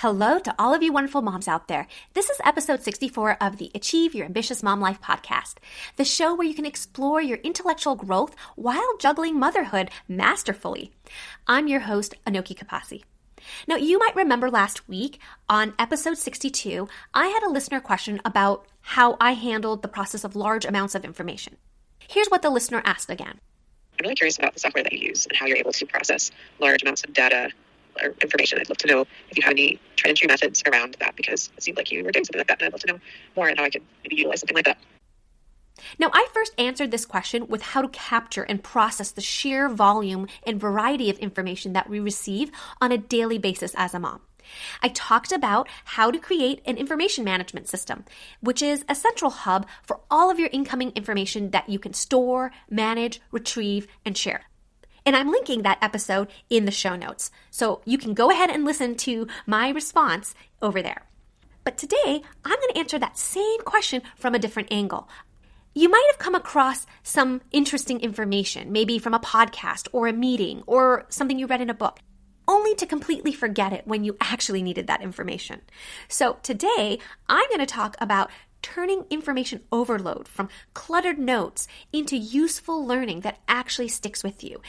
Hello to all of you wonderful moms out there. This is episode 64 of the Achieve Your Ambitious Mom Life podcast, the show where you can explore your intellectual growth while juggling motherhood masterfully. I'm your host, Anoki Kapasi. Now, you might remember last week on episode 62, I had a listener question about how I handled the process of large amounts of information. Here's what the listener asked again. I'm really curious about the software that you use and how you're able to process large amounts of data or information. I'd love to know if you have any tried and true methods around that, because it seemed like you were doing something like that, and I'd love to know more and how I could maybe utilize something like that. Now, I first answered this question with how to capture and process the sheer volume and variety of information that we receive on a daily basis as a mom. I talked about how to create an information management system, which is a central hub for all of your incoming information that you can store, manage, retrieve, and share. And I'm linking that episode in the show notes, so you can go ahead and listen to my response over there. But today, I'm going to answer that same question from a different angle. You might have come across some interesting information, maybe from a podcast or a meeting or something you read in a book, only to completely forget it when you actually needed that information. So today, I'm going to talk about turning information overload from cluttered notes into useful learning that actually sticks with you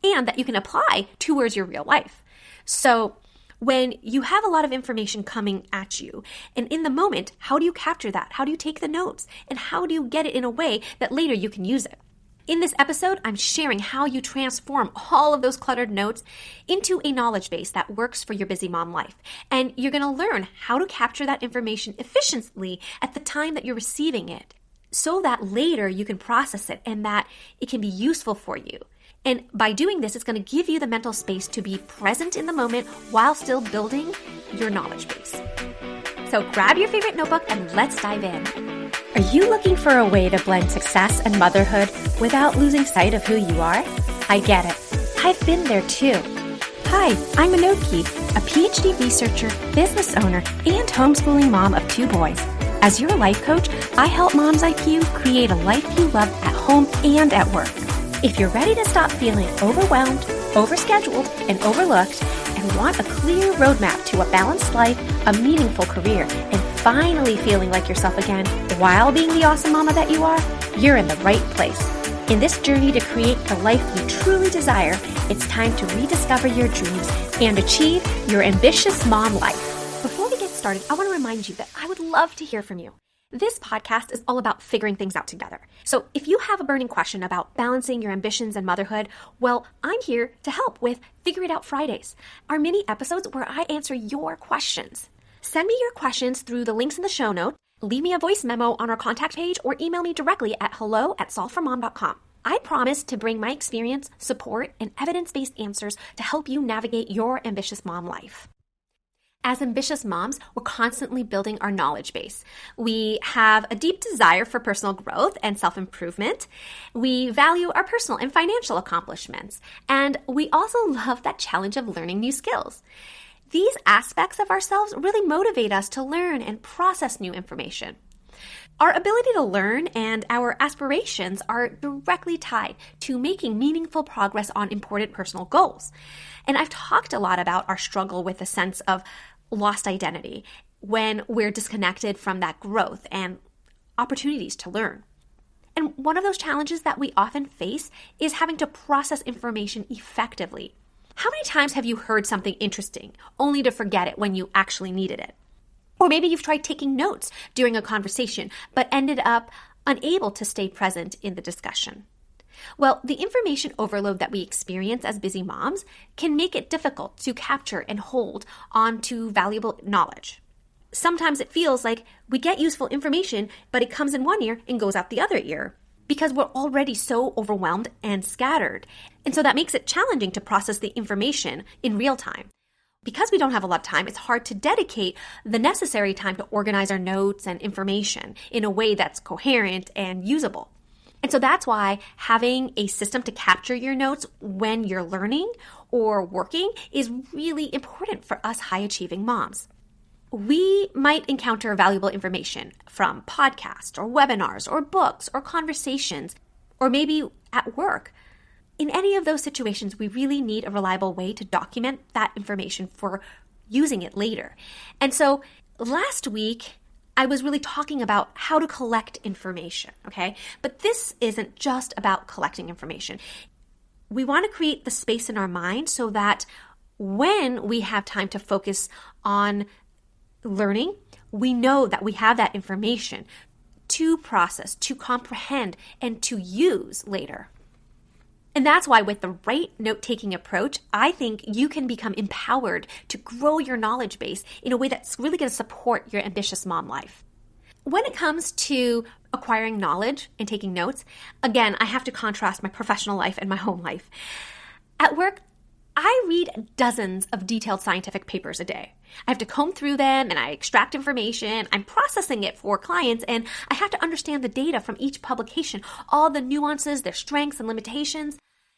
and that you can apply towards your real life. So when you have a lot of information coming at you, and in the moment, how do you capture that? How do you take the notes? And how do you get it in a way that later you can use it? In this episode, I'm sharing how you transform all of those cluttered notes into a knowledge base that works for your busy mom life. And you're going to learn how to capture that information efficiently at the time that you're receiving it, so that later you can process it and that it can be useful for you. And by doing this, it's going to give you the mental space to be present in the moment while still building your knowledge base. So grab your favorite notebook and let's dive in. Are you looking for a way to blend success and motherhood without losing sight of who you are? I get it. I've been there too. Hi, I'm Anoki, a PhD researcher, business owner, and homeschooling mom of 2 boys. As your life coach, I help moms like you create a life you love at home and at work. If you're ready to stop feeling overwhelmed, overscheduled, and overlooked, and want a clear roadmap to a balanced life, a meaningful career, and finally feeling like yourself again while being the awesome mama that you are, you're in the right place. In this journey to create the life you truly desire, it's time to rediscover your dreams and achieve your ambitious mom life. Before we get started, I want to remind you that I would love to hear from you. This podcast is all about figuring things out together. So if you have a burning question about balancing your ambitions and motherhood, well, I'm here to help with Figure It Out Fridays, our mini episodes where I answer your questions. Send me your questions through the links in the show notes, leave me a voice memo on our contact page, or email me directly at hello@solveformom.com. I promise to bring my experience, support, and evidence-based answers to help you navigate your ambitious mom life. As ambitious moms, we're constantly building our knowledge base. We have a deep desire for personal growth and self-improvement. We value our personal and financial accomplishments. And we also love that challenge of learning new skills. These aspects of ourselves really motivate us to learn and process new information. Our ability to learn and our aspirations are directly tied to making meaningful progress on important personal goals. And I've talked a lot about our struggle with a sense of lost identity when we're disconnected from that growth and opportunities to learn. And one of those challenges that we often face is having to process information effectively. How many times have you heard something interesting only to forget it when you actually needed it? Or maybe you've tried taking notes during a conversation, but ended up unable to stay present in the discussion. Well, the information overload that we experience as busy moms can make it difficult to capture and hold on to valuable knowledge. Sometimes it feels like we get useful information, but it comes in one ear and goes out the other ear because we're already so overwhelmed and scattered. And so that makes it challenging to process the information in real time. Because we don't have a lot of time, it's hard to dedicate the necessary time to organize our notes and information in a way that's coherent and usable. And so that's why having a system to capture your notes when you're learning or working is really important for us high-achieving moms. We might encounter valuable information from podcasts or webinars or books or conversations, or maybe at work. In any of those situations, we really need a reliable way to document that information for using it later. And so last week, I was really talking about how to collect information, okay? But this isn't just about collecting information. We want to create the space in our mind so that when we have time to focus on learning, we know that we have that information to process, to comprehend, and to use later. And that's why with the right note-taking approach, I think you can become empowered to grow your knowledge base in a way that's really going to support your ambitious mom life. When it comes to acquiring knowledge and taking notes, again, I have to contrast my professional life and my home life. At work, I read dozens of detailed scientific papers a day. I have to comb through them and I extract information. I'm processing it for clients and I have to understand the data from each publication, all the nuances, their strengths and limitations.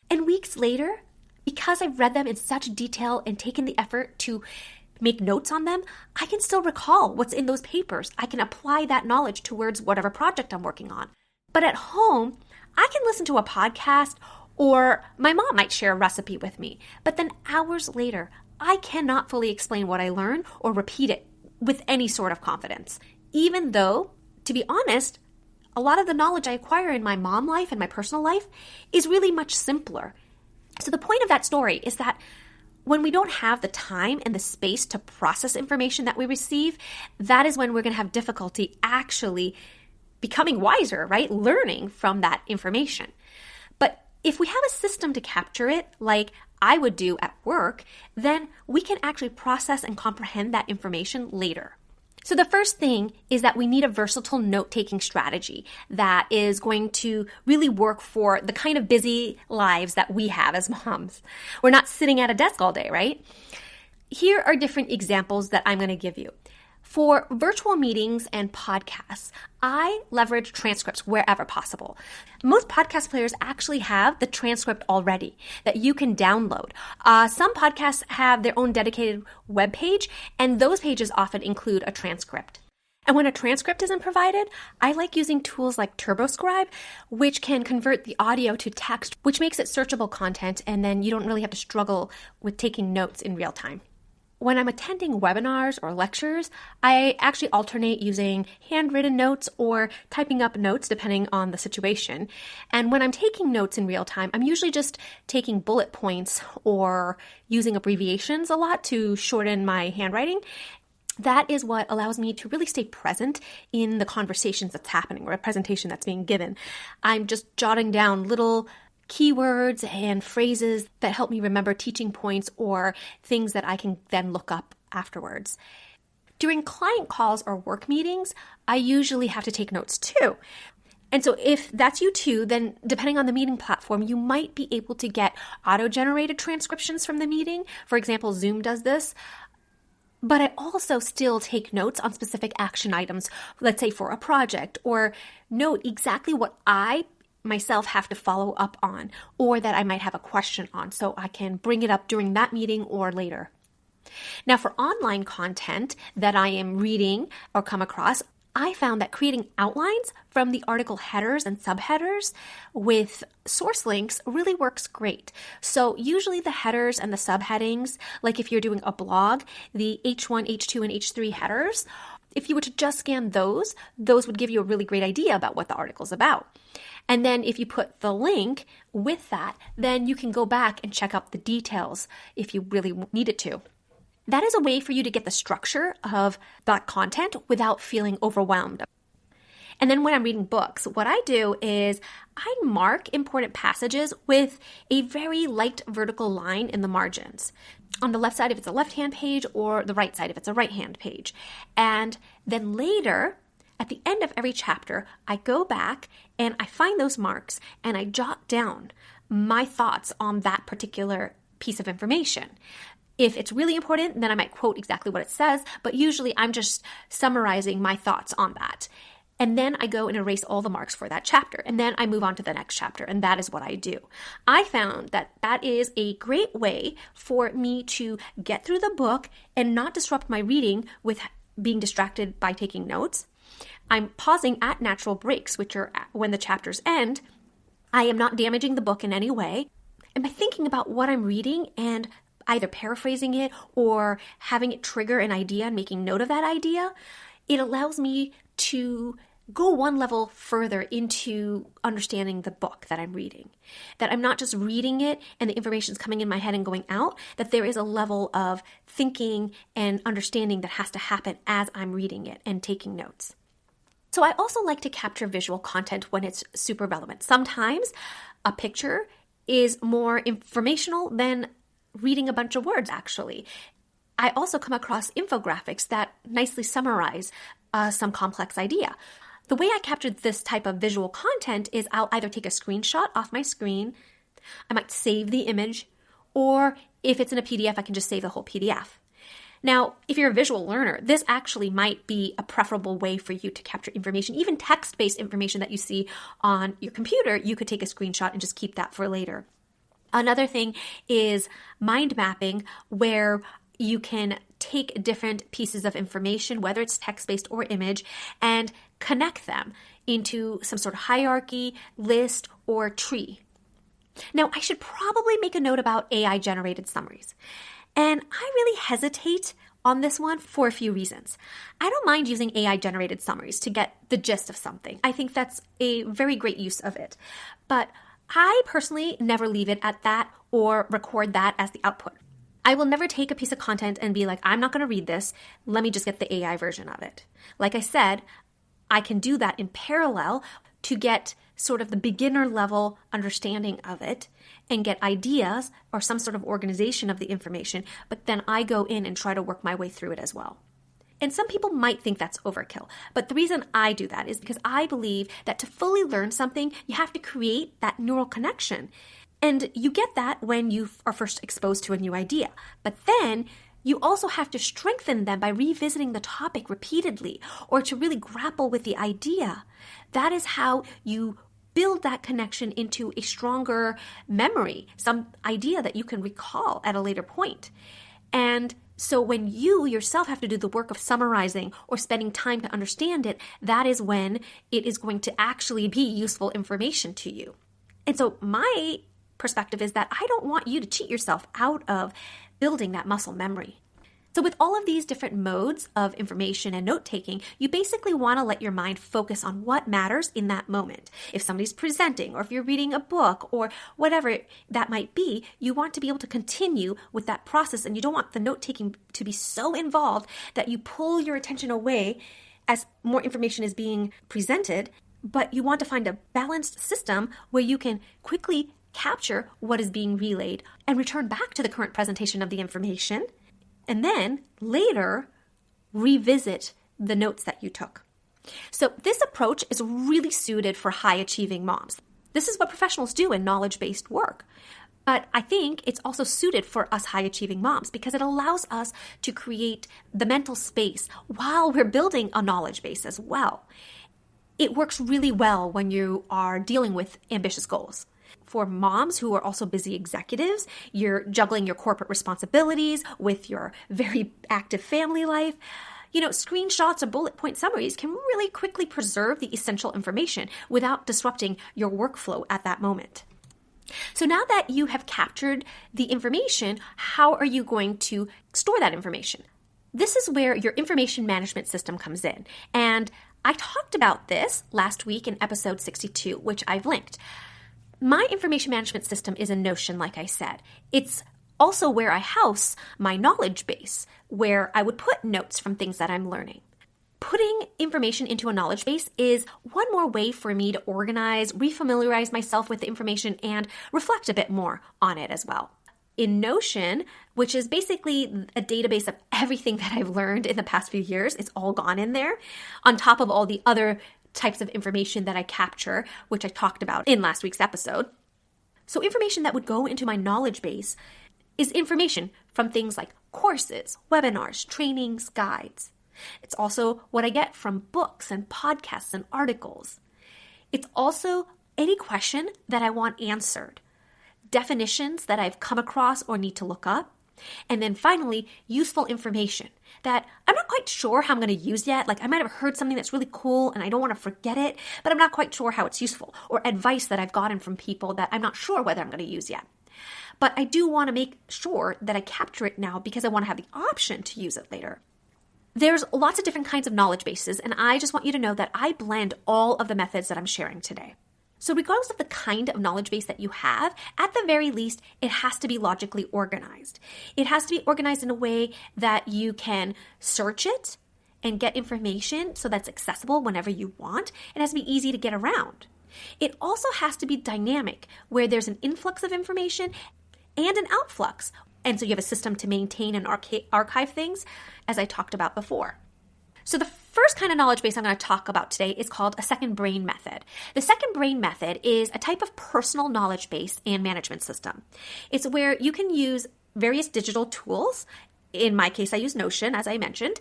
And weeks later, because I've read them in such detail and taken the effort to make notes on them, I can still recall what's in those papers. I can apply that knowledge towards whatever project I'm working on. But at home, I can listen to a podcast or my mom might share a recipe with me. But then hours later, I cannot fully explain what I learned or repeat it with any sort of confidence. Even though, to be honest, a lot of the knowledge I acquire in my mom life and my personal life is really much simpler. So the point of that story is that when we don't have the time and the space to process information that we receive, that is when we're going to have difficulty actually becoming wiser, right? Learning from that information. But if we have a system to capture it, like I would do at work, then we can actually process and comprehend that information later. So the first thing is that we need a versatile note-taking strategy that is going to really work for the kind of busy lives that we have as moms. We're not sitting at a desk all day, right? Here are different examples that I'm going to give you. For virtual meetings and podcasts, I leverage transcripts wherever possible. Most podcast players actually have the transcript already that you can download. Some podcasts have their own dedicated web page, and those pages often include a transcript. And when a transcript isn't provided, I like using tools like TurboScribe, which can convert the audio to text, which makes it searchable content, and then you don't really have to struggle with taking notes in real time. When I'm attending webinars or lectures, I actually alternate using handwritten notes or typing up notes depending on the situation. And when I'm taking notes in real time, I'm usually just taking bullet points or using abbreviations a lot to shorten my handwriting. That is what allows me to really stay present in the conversations that's happening or a presentation that's being given. I'm just jotting down little keywords and phrases that help me remember teaching points or things that I can then look up afterwards. During client calls or work meetings, I usually have to take notes too. And so if that's you too, then depending on the meeting platform, you might be able to get auto-generated transcriptions from the meeting. For example, Zoom does this. But I also still take notes on specific action items, let's say for a project, or note exactly what I myself have to follow up on, or that I might have a question on, so I can bring it up during that meeting or later. Now, for online content that I am reading or come across, I found that creating outlines from the article headers and subheaders with source links really works great. So usually the headers and the subheadings, like if you're doing a blog, the H1, H2, and H3 headers, if you were to just scan those would give you a really great idea about what the article's about. And then if you put the link with that, then you can go back and check out the details if you really needed to. That is a way for you to get the structure of that content without feeling overwhelmed. And then when I'm reading books, what I do is I mark important passages with a very light vertical line in the margins. On the left side if it's a left-hand page, or the right side if it's a right-hand page. And then later, at the end of every chapter, I go back and I find those marks and I jot down my thoughts on that particular piece of information. If it's really important, then I might quote exactly what it says, but usually I'm just summarizing my thoughts on that. And then I go and erase all the marks for that chapter. And then I move on to the next chapter. And that is what I do. I found that that is a great way for me to get through the book and not disrupt my reading with being distracted by taking notes. I'm pausing at natural breaks, which are when the chapters end. I am not damaging the book in any way. And by thinking about what I'm reading and either paraphrasing it or having it trigger an idea and making note of that idea, it allows me to go one level further into understanding the book that I'm reading. That I'm not just reading it and the information's coming in my head and going out, that there is a level of thinking and understanding that has to happen as I'm reading it and taking notes. So I also like to capture visual content when it's super relevant. Sometimes a picture is more informational than reading a bunch of words, actually. I also come across infographics that nicely summarize some complex idea. The way I capture this type of visual content is I'll either take a screenshot off my screen, I might save the image, or if it's in a PDF, I can just save the whole PDF. Now, if you're a visual learner, this actually might be a preferable way for you to capture information. Even text-based information that you see on your computer, you could take a screenshot and just keep that for later. Another thing is mind mapping, where you can take different pieces of information, whether it's text-based or image, and connect them into some sort of hierarchy, list, or tree. Now, I should probably make a note about AI-generated summaries. And I really hesitate on this one for a few reasons. I don't mind using AI-generated summaries to get the gist of something. I think that's a very great use of it. But I personally never leave it at that or record that as the output. I will never take a piece of content and be like, I'm not going to read this. Let me just get the AI version of it. Like I said, I can do that in parallel to get sort of the beginner level understanding of it and get ideas or some sort of organization of the information, but then I go in and try to work my way through it as well. And some people might think that's overkill, but the reason I do that is because I believe that to fully learn something, you have to create that neural connection. And you get that when you are first exposed to a new idea. But then you also have to strengthen them by revisiting the topic repeatedly or to really grapple with the idea. That is how you build that connection into a stronger memory, some idea that you can recall at a later point. And so when you yourself have to do the work of summarizing or spending time to understand it, that is when it is going to actually be useful information to you. And so my perspective is that I don't want you to cheat yourself out of building that muscle memory. So with all of these different modes of information and note-taking, you basically want to let your mind focus on what matters in that moment. If somebody's presenting or if you're reading a book or whatever that might be, you want to be able to continue with that process, and you don't want the note-taking to be so involved that you pull your attention away as more information is being presented, but you want to find a balanced system where you can quickly capture what is being relayed and return back to the current presentation of the information, and then later revisit the notes that you took. So this approach is really suited for high-achieving moms. This is what professionals do in knowledge-based work. But I think it's also suited for us high-achieving moms because it allows us to create the mental space while we're building a knowledge base as well. It works really well when you are dealing with ambitious goals. For moms who are also busy executives, you're juggling your corporate responsibilities with your very active family life. Screenshots or bullet point summaries can really quickly preserve the essential information without disrupting your workflow at that moment. So now that you have captured the information, how are you going to store that information? This is where your information management system comes in. And I talked about this last week in episode 62, which I've linked. My information management system is in Notion, like I said. It's also where I house my knowledge base, where I would put notes from things that I'm learning. Putting information into a knowledge base is one more way for me to organize, refamiliarize myself with the information, and reflect a bit more on it as well. In Notion, which is basically a database of everything that I've learned in the past few years, it's all gone in there, on top of all the other types of information that I capture, which I talked about in last week's episode. So information that would go into my knowledge base is information from things like courses, webinars, trainings, guides. It's also what I get from books and podcasts and articles. It's also any question that I want answered, definitions that I've come across or need to look up, and then finally, useful information that I'm not quite sure how I'm going to use yet. Like I might have heard something that's really cool and I don't want to forget it, but I'm not quite sure how it's useful, or advice that I've gotten from people that I'm not sure whether I'm going to use yet. but I do want to make sure that I capture it now because I want to have the option to use it later. There's lots of different kinds of knowledge bases, and I just want you to know that I blend all of the methods that I'm sharing today. So regardless of the kind of knowledge base that you have, at the very least, it has to be logically organized. It has to be organized in a way that you can search it and get information so that's accessible whenever you want. It has to be easy to get around. It also has to be dynamic, where there's an influx of information and an outflux. And so you have a system to maintain and archive things, as I talked about before. So the first kind of knowledge base I'm going to talk about today is called a second brain method. The second brain method is a type of personal knowledge base and management system. It's where you can use various digital tools. In my case, I use Notion, as I mentioned,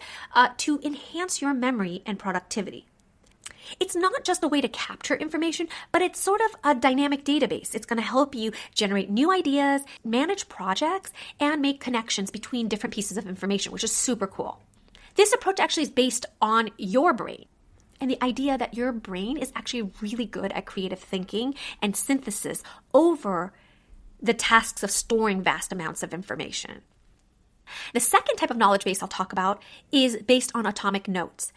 to enhance your memory and productivity. It's not just a way to capture information, but it's sort of a dynamic database. It's going to help you generate new ideas, manage projects, and make connections between different pieces of information, which is super cool. This approach actually is based on your brain and the idea that your brain is actually really good at creative thinking and synthesis over the tasks of storing vast amounts of information. The second type of knowledge base I'll talk about is based on atomic notes.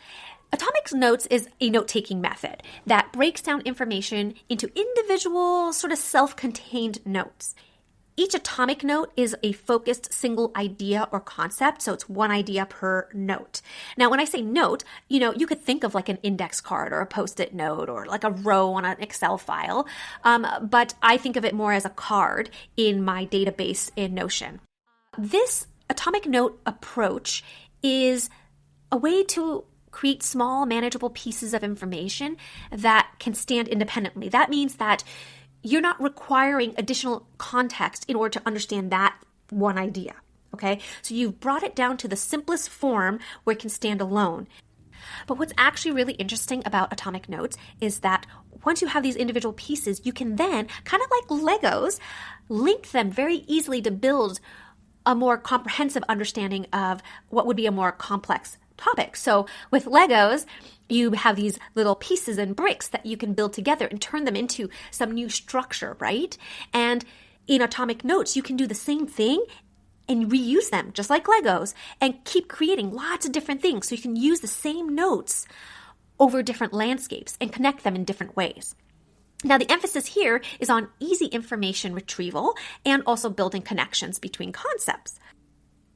Atomic notes is a note-taking method that breaks down information into individual, sort of self-contained notes. Each atomic note is a focused single idea or concept, so it's one idea per note. Now, when I say note, you could think of like an index card or a Post-it note or like a row on an Excel file, but I think of it more as a card in my database in Notion. This atomic note approach is a way to create small, manageable pieces of information that can stand independently. That means that you're not requiring additional context in order to understand that one idea, okay? So you've brought it down to the simplest form where it can stand alone. But what's actually really interesting about atomic notes is that once you have these individual pieces, you can then, kind of like Legos, link them very easily to build a more comprehensive understanding of what would be a more complex topic. So with Legos, you have these little pieces and bricks that you can build together and turn them into some new structure, right? And in atomic notes, you can do the same thing and reuse them just like Legos and keep creating lots of different things. So you can use the same notes over different landscapes and connect them in different ways. Now, the emphasis here is on easy information retrieval and also building connections between concepts.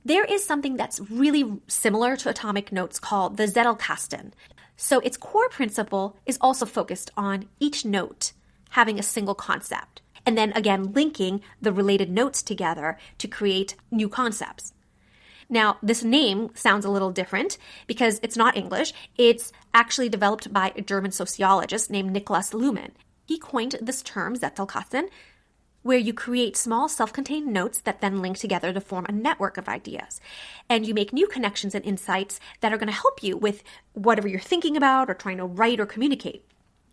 There is something that's really similar to atomic notes called the Zettelkasten. So its core principle is also focused on each note having a single concept, and then again linking the related notes together to create new concepts. Now, this name sounds a little different because it's not English. It's actually developed by a German sociologist named Niklas Luhmann. He coined this term, Zettelkasten, where you create small self-contained notes that then link together to form a network of ideas. And you make new connections and insights that are going to help you with whatever you're thinking about or trying to write or communicate.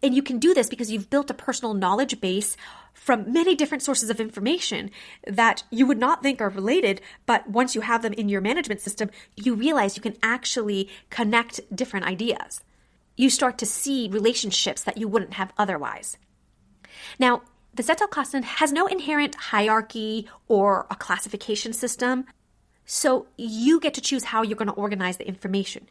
And you can do this because you've built a personal knowledge base from many different sources of information that you would not think are related, but once you have them in your management system, you realize you can actually connect different ideas. You start to see relationships that you wouldn't have otherwise. Now, the Zettelkasten has no inherent hierarchy or a classification system, so you get to choose how you're going to organize the information.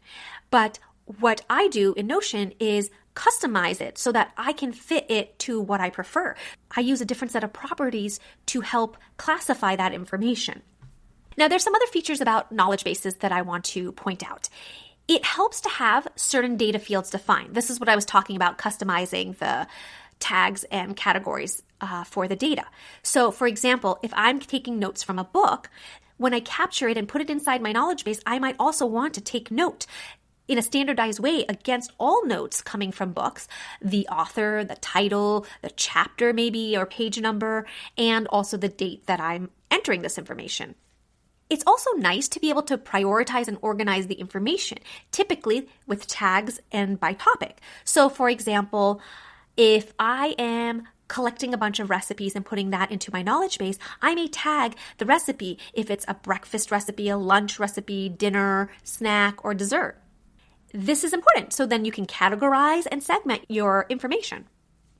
But what I do in Notion is customize it so that I can fit it to what I prefer. I use a different set of properties to help classify that information. Now, there's some other features about knowledge bases that I want to point out. It helps to have certain data fields defined. This is what I was talking about, customizing the tags and categories for the data. So, for example, if I'm taking notes from a book, when I capture it and put it inside my knowledge base, I might also want to take note in a standardized way against all notes coming from books, the author, the title, the chapter maybe, or page number, and also the date that I'm entering this information. It's also nice to be able to prioritize and organize the information, typically with tags and by topic. So, for example, if I am collecting a bunch of recipes and putting that into my knowledge base, I may tag the recipe if it's a breakfast recipe, a lunch recipe, dinner, snack, or dessert. This is important, so then you can categorize and segment your information.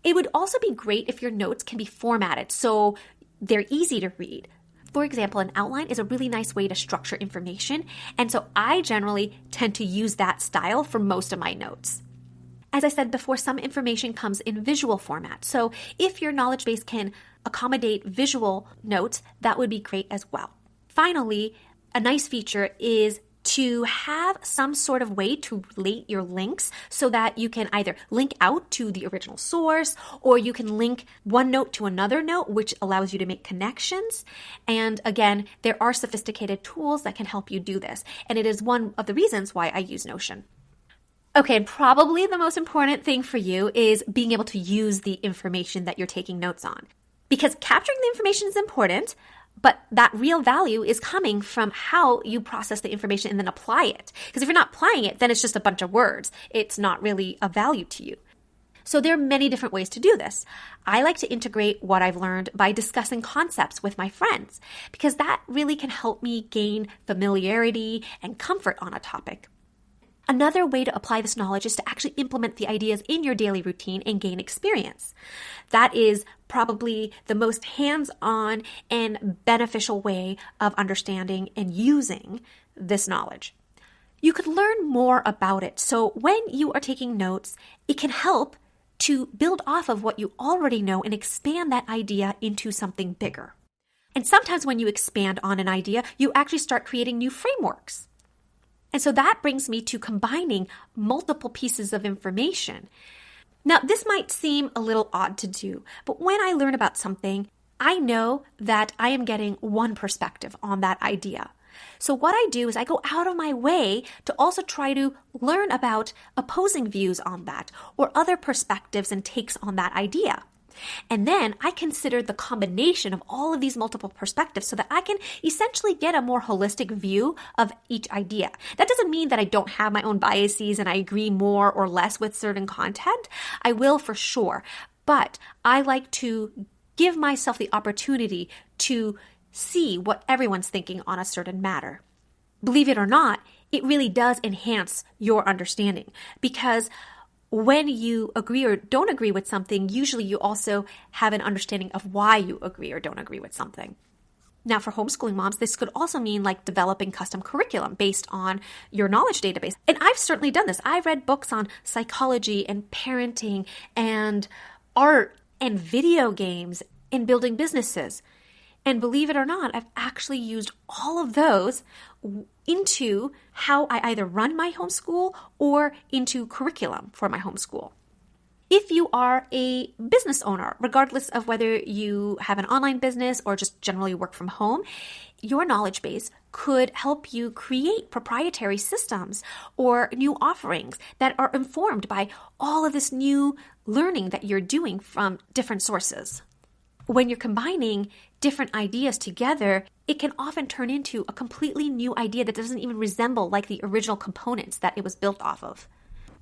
It would also be great if your notes can be formatted, so they're easy to read. For example, an outline is a really nice way to structure information, and so I generally tend to use that style for most of my notes. As I said before, some information comes in visual format, so if your knowledge base can accommodate visual notes, that would be great as well. Finally, a nice feature is to have some sort of way to relate your links so that you can either link out to the original source, or you can link one note to another note, which allows you to make connections. And again, there are sophisticated tools that can help you do this. And it is one of the reasons why I use Notion. Okay, and probably the most important thing for you is being able to use the information that you're taking notes on. Because capturing the information is important, but that real value is coming from how you process the information and then apply it. Because if you're not applying it, then it's just a bunch of words. It's not really of value to you. So there are many different ways to do this. I like to integrate what I've learned by discussing concepts with my friends, because that really can help me gain familiarity and comfort on a topic. Another way to apply this knowledge is to actually implement the ideas in your daily routine and gain experience. That is probably the most hands-on and beneficial way of understanding and using this knowledge. You could learn more about it. So when you are taking notes, it can help to build off of what you already know and expand that idea into something bigger. And sometimes when you expand on an idea, you actually start creating new frameworks. And so that brings me to combining multiple pieces of information. Now, this might seem a little odd to do, but when I learn about something, I know that I am getting one perspective on that idea. So what I do is I go out of my way to also try to learn about opposing views on that or other perspectives and takes on that idea. And then I consider the combination of all of these multiple perspectives so that I can essentially get a more holistic view of each idea. That doesn't mean that I don't have my own biases and I agree more or less with certain content. I will for sure. But I like to give myself the opportunity to see what everyone's thinking on a certain matter. Believe it or not, it really does enhance your understanding, because when you agree or don't agree with something, usually you also have an understanding of why you agree or don't agree with something. Now, for homeschooling moms, this could also mean like developing custom curriculum based on your knowledge database. And I've certainly done this. I've read books on psychology and parenting and art and video games and building businesses. And believe it or not, I've actually used all of those into how I either run my homeschool or into curriculum for my homeschool. If you are a business owner, regardless of whether you have an online business or just generally work from home, your knowledge base could help you create proprietary systems or new offerings that are informed by all of this new learning that you're doing from different sources. When you're combining different ideas together, it can often turn into a completely new idea that doesn't even resemble like the original components that it was built off of.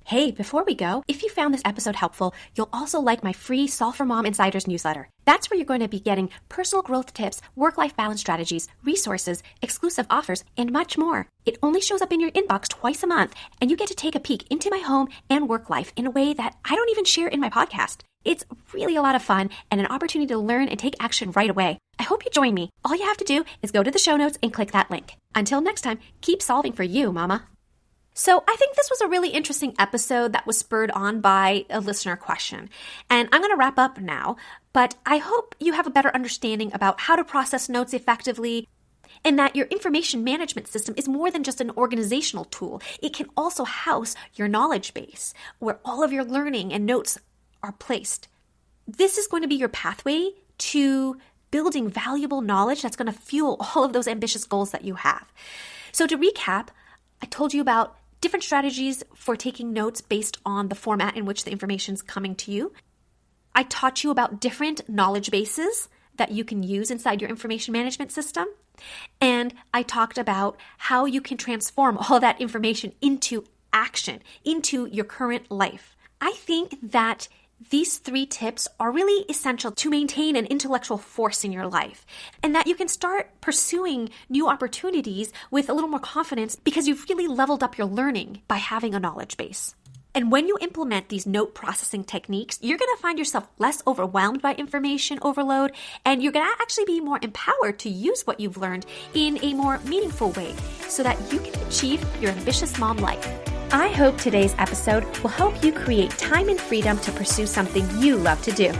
Hey, before we go, if you found this episode helpful, you'll also like my free Solve for Mom Insiders newsletter. That's where you're going to be getting personal growth tips, work-life balance strategies, resources, exclusive offers, and much more. It only shows up in your inbox twice a month, and you get to take a peek into my home and work life in a way that I don't even share in my podcast. It's really a lot of fun and an opportunity to learn and take action right away. I hope you join me. All you have to do is go to the show notes and click that link. Until next time, keep solving for you, Mama. So I think this was a really interesting episode that was spurred on by a listener question. And I'm going to wrap up now, but I hope you have a better understanding about how to process notes effectively, and that your information management system is more than just an organizational tool. It can also house your knowledge base, where all of your learning and notes are placed. This is going to be your pathway to building valuable knowledge that's going to fuel all of those ambitious goals that you have. So to recap, I told you about different strategies for taking notes based on the format in which the information is coming to you. I taught you about different knowledge bases that you can use inside your information management system. And I talked about how you can transform all that information into action, into your current life. I think that these 3 tips are really essential to maintain an intellectual force in your life, and that you can start pursuing new opportunities with a little more confidence because you've really leveled up your learning by having a knowledge base. And when you implement these note processing techniques, you're going to find yourself less overwhelmed by information overload, and you're going to actually be more empowered to use what you've learned in a more meaningful way so that you can achieve your ambitious mom life. I hope today's episode will help you create time and freedom to pursue something you love to do.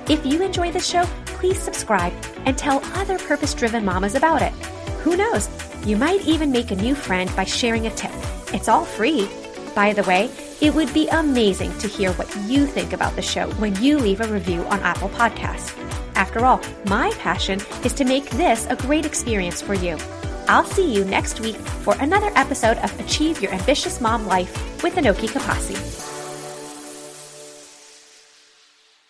If you enjoy this show, please subscribe and tell other purpose-driven mamas about it. Who knows? You might even make a new friend by sharing a tip. It's all free. By the way, it would be amazing to hear what you think about the show when you leave a review on Apple Podcasts. After all, my passion is to make this a great experience for you. I'll see you next week for another episode of Achieve Your Ambitious Mom Life with Anoki Kapasi.